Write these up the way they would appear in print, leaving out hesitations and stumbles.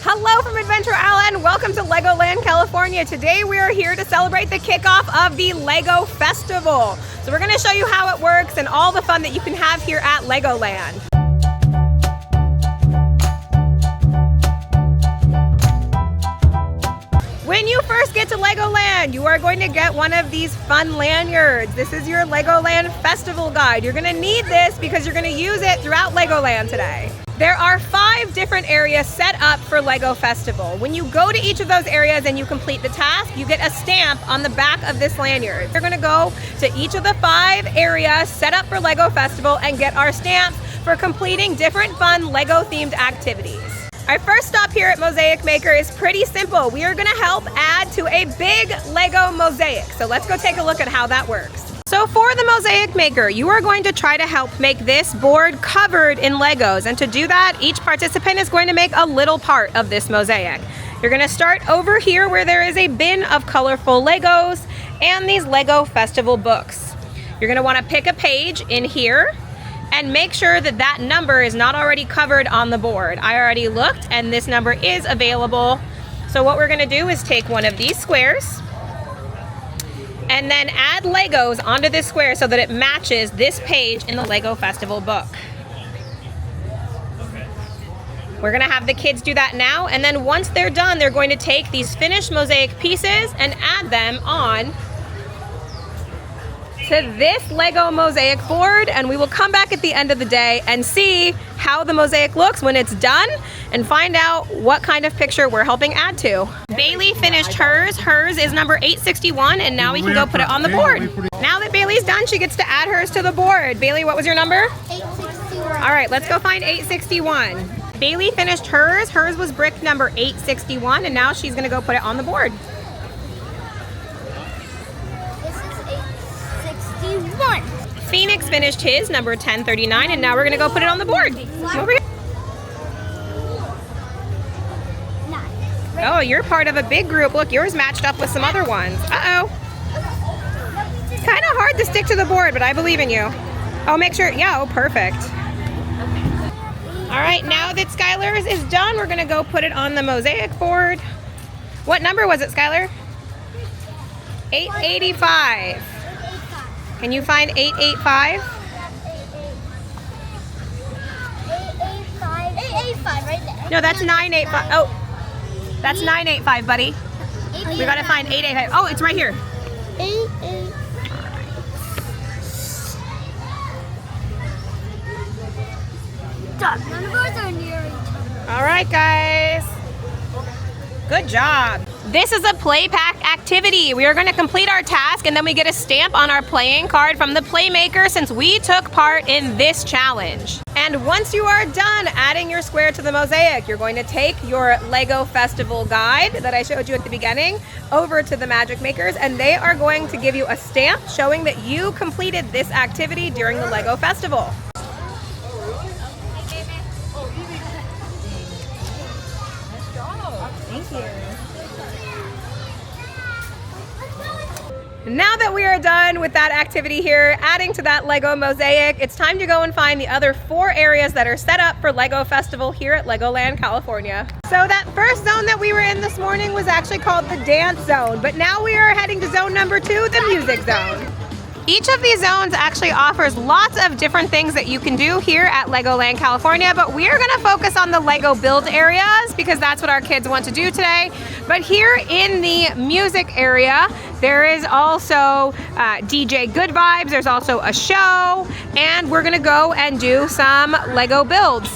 Hello from Adventure Island. Welcome to LEGOLAND California. Today we are here to celebrate the kickoff of the LEGO Festival. So we're going to show you how it works and all the fun that you can have here at LEGOLAND. When you first get to LEGOLAND, you are going to get one of these fun lanyards. This is your LEGOLAND Festival Guide. You're going to need this because you're going to use it throughout LEGOLAND today. There are 5 different areas set up for LEGO Festival. When you go to each of those areas and you complete the task, you get a stamp on the back of this lanyard. We're gonna go to each of the 5 areas set up for LEGO Festival and get our stamps for completing different fun LEGO themed activities. Our first stop here at Mosaic Maker is pretty simple. We are gonna help add to a big LEGO mosaic. So let's go take a look at how that works. So for the Mosaic Maker, you are going to try to help make this board covered in Legos. And to do that, each participant is going to make a little part of this mosaic. You're going to start over here where there is a bin of colorful Legos and these LEGO Festival books. You're going to want to pick a page in here and make sure that that number is not already covered on the board. I already looked and this number is available. So what we're going to do is take one of these squares and then add Legos onto this square so that it matches this page in the LEGO Festival book. We're gonna have the kids do that now, and then once they're done, they're going to take these finished mosaic pieces and add them on to this LEGO mosaic board, and we will come back at the end of the day and see how the mosaic looks when it's done and find out what kind of picture we're helping add to. Bailey finished hers. Hers is number 861, and now we can go put it on the board. Now that Bailey's done, she gets to add hers to the board. Bailey, what was your number? 861. All right, let's go find 861. Bailey finished hers. Hers was brick number 861, and now she's gonna go put it on the board. Phoenix finished his, number 1039, and now we're gonna go put it on the board. Over here. Oh, you're part of a big group. Look, yours matched up with some other ones. Uh-oh. It's kind of hard to stick to the board, but I believe in you. Oh, make sure, yeah, oh, perfect. All right, now that Skylar's is done, we're gonna go put it on the mosaic board. What number was it, Skylar? 885. Can you find 885? 885 right there. No, that's 985. Oh, that's 985, buddy. We gotta find 885. Oh, it's right here. 885. Done. None of ours are near each other. All right, guys. Good job. This is a Play Pact activity. We are going to complete our task and then we get a stamp on our playing card from the Playmaker since we took part in this challenge. And once you are done adding your square to the mosaic, you're going to take your LEGO Festival Guide that I showed you at the beginning over to the Magic Makers, and they are going to give you a stamp showing that you completed this activity during the LEGO Festival. Thank you. Now that we are done with that activity here, adding to that LEGO mosaic, it's time to go and find the other 4 areas that are set up for LEGO Festival here at LEGOLAND California. So that first zone that we were in this morning was actually called the Dance Zone, but now we are heading to zone number 2, the Music Zone. Each of these zones actually offers lots of different things that you can do here at LEGOLAND California, but we are gonna focus on the LEGO build areas because that's what our kids want to do today. But here in the music area, there is also DJ Good Vibes, there's also a show, and we're gonna go and do some LEGO builds.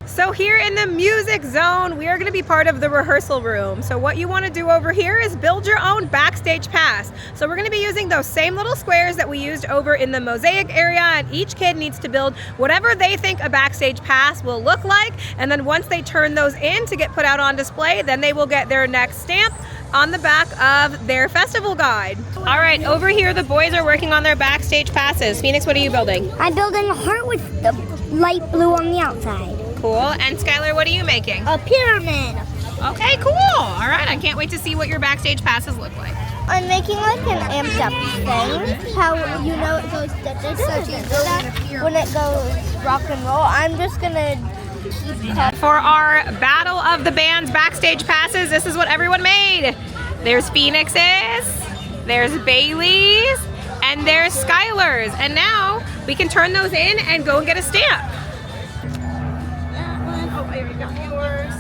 So here in the music zone, we are gonna be part of the rehearsal room. So what you wanna do over here is build your own backstage pass. So we're gonna be using those same little squares that we used over in the mosaic area, and each kid needs to build whatever they think a backstage pass will look like. And then once they turn those in to get put out on display, then they will get their next stamp on the back of their festival guide. All right, over here the boys are working on their backstage passes. Phoenix, what are you building? I'm building a heart with the light blue on the outside. Cool. And Skylar, what are you making? A pyramid. Okay, cool. All right, I can't wait to see what your backstage passes look like. I'm making like an amped up thing. How you know it goes da, da, da, da, da, da, when it goes rock and roll. I'm just gonna For our Battle of the Bands backstage passes, this is what everyone made. There's Phoenix's, there's Bailey's, and there's Skylar's. And now we can turn those in and go and get a stamp. That one, oh, I already got yours.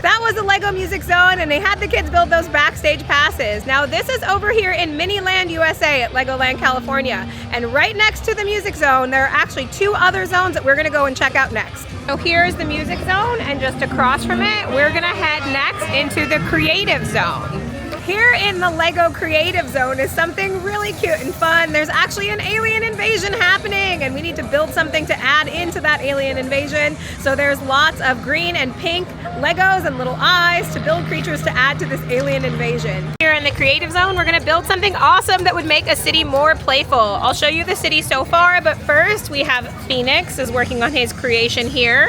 That was the Lego Music Zone, and they had the kids build those backstage passes. Now this is over here in Miniland, USA at LEGOLAND California. And right next to the Music Zone, there are actually 2 other zones that we're gonna go and check out next. So here's the Music Zone, and just across from it, we're gonna head next into the Creative Zone. Here in the Lego Creative Zone is something really cute and fun. There's actually an alien invasion happening, and we need to build something to add into that alien invasion. So there's lots of green and pink Legos and little eyes to build creatures to add to this alien invasion. Here in the Creative Zone, we're gonna build something awesome that would make a city more playful. I'll show you the city so far, but first we have Phoenix is working on his creation here.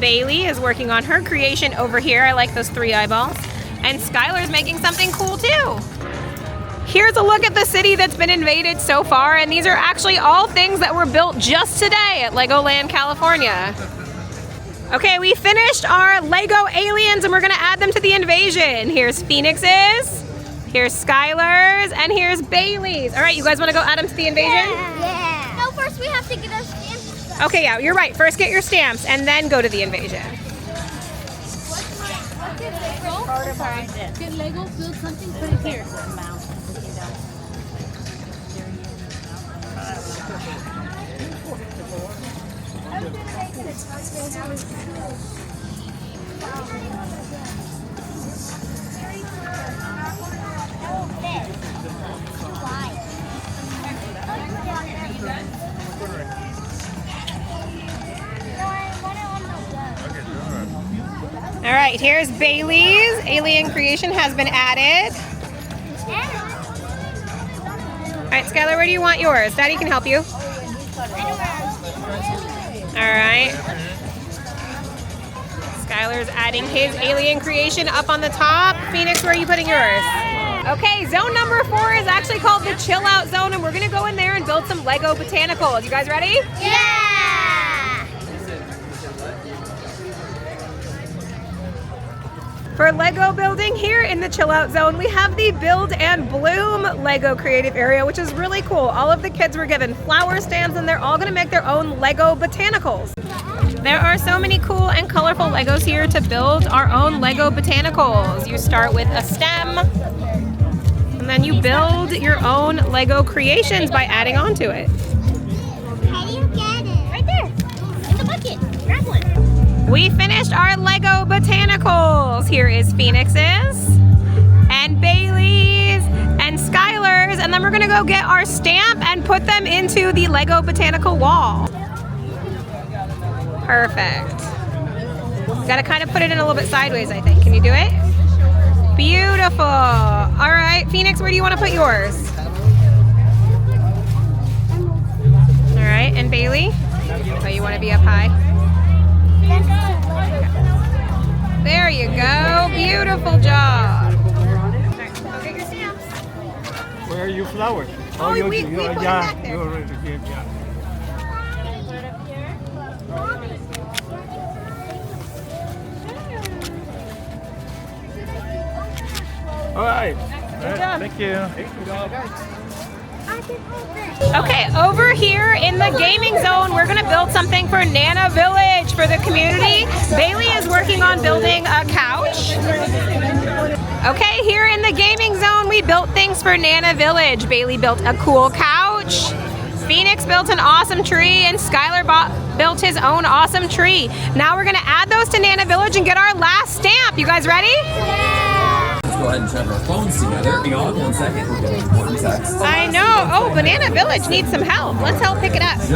Bailey is working on her creation over here. I like those 3 eyeballs. And Skylar's making something cool too. Here's a look at the city that's been invaded so far, and these are actually all things that were built just today at LEGOLAND California. Okay, we finished our Lego aliens and we're gonna add them to the invasion. Here's Phoenix's, here's Skylar's, and here's Bailey's. All right, you guys wanna go add them to the invasion? Yeah. No, first we have to get our stamps. Okay, yeah, you're right. First get your stamps and then go to the invasion. Get Lego, build something, put it here. All right, here's Bailey's. Alien creation has been added. All right, Skylar, where do you want yours? Daddy can help you. All right. Skylar's adding his alien creation up on the top. Phoenix, where are you putting yours? Okay, zone number 4 is actually called the Chill Out Zone, and we're gonna go in there and build some Lego botanicals. You guys ready? Yeah! For Lego building here in the Chill Out Zone, we have the Build and Bloom Lego creative area, which is really cool. All of the kids were given flower stands and they're all gonna make their own Lego botanicals. There are so many cool and colorful Legos here to build our own Lego botanicals. You start with a stem, and then you build your own Lego creations by adding on to it. How do you get it? Right there, in the bucket. Grab one. We finished our Lego botanicals. Here is Phoenix's, and Bailey's, and Skylar's, and then we're gonna go get our stamp and put them into the Lego botanical wall. Perfect. Gotta kind of put it in a little bit sideways, I think. Can you do it? Beautiful. All right, Phoenix, where do you want to put yours? All right, and Bailey? Oh, you want to be up high? There you go. Beautiful job. All right, go get your stamps. Where are your flowers? Oh, we put them back there. You already gave, yeah. All right. Good job. Thank you. Okay, over here in the gaming zone, we're gonna build something for Nana Village for the community. Bailey is working on building a couch. Okay, here in the gaming zone, we built things for Nana Village. Bailey built a cool couch. Phoenix built an awesome tree, and Skylar built his own awesome tree. Now we're gonna add those to Nana Village and get our last stamp. You guys ready? Let's go ahead and check our phones together. Hang on 1 second. We're getting important text. I know. Oh, Banana Village needs some help. Let's help pick it up. Just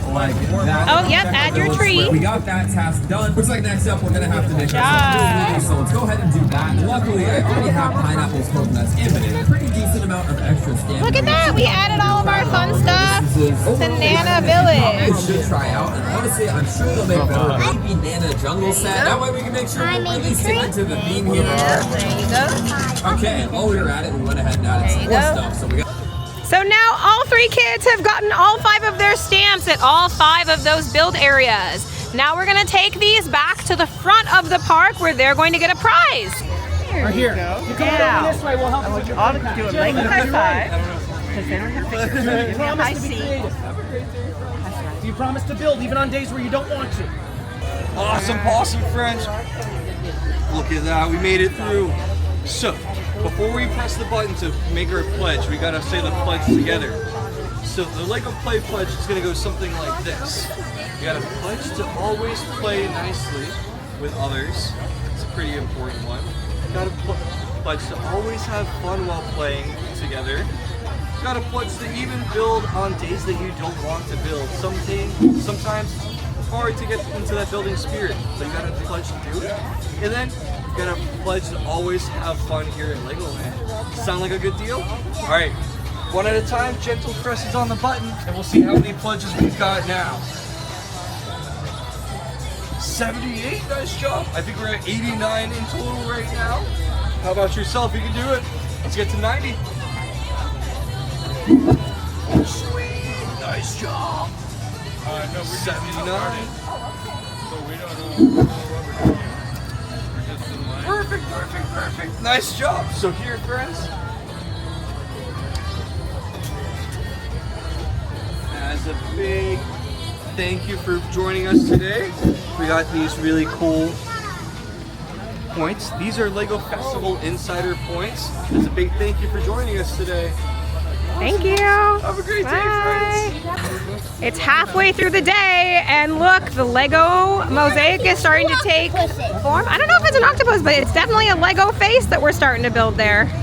like that. Oh, yep, add your tree. We got that task done. Looks like next up we're going to have to make job. ourselves so let's go ahead and do that. Luckily, I already have pineapples, coconuts, and banana. Pretty decent amount amount of extra stamina. Look at that! We added all of our fun stuff to Nana They Village. should try out, and honestly, I'm sure they'll make better. Maybe Nana Jungle set. That way we can make sure I we're made really the sticking drink. to the theme here. There you go. Okay, and while we were at it, we went ahead and added There some you more go. stuff. So we got. So now all 3 kids have gotten all 5 of their stamps at all 5 of those build areas. Now we're gonna take these back to the front of the park where they're going to get a prize. Right here. You come over this way, we'll help you with your fun pack. do a Jeremy, Lego you're right. because they don't have You pictures. promise I to be see. creative. Do you promise to build even on days where you don't want to? Awesome posse, friends. Look at that, we made it through. So, before we press the button to make our pledge, we gotta say the pledge together. So the Lego Play Pledge is gonna go something like this. You gotta pledge to always play nicely with others. It's a pretty important one. You gotta pledge to always have fun while playing together. You gotta pledge to even build on days that you don't want to build. Sometimes it's hard to get into that building spirit, so you gotta pledge to do it. And then you gotta pledge to always have fun here in Legoland. Sound like a good deal? All right, one at a time, gentle presses on the button, and we'll see how many pledges we've got now. 78, nice job. I think we're at 89 in total right now. How about yourself? You can do it. Let's get to 90. Sweet, nice job. 79. Perfect. Nice job. So here, friends, as a big thank you for joining us today, we got these really cool points. These are LEGO Festival Insider points. As a big thank you for joining us today. Thank you. Have a great day, Bye. friends. It's halfway through the day, and look, the Lego mosaic is starting to take form. I don't know if it's an octopus, but it's definitely a Lego face that we're starting to build there.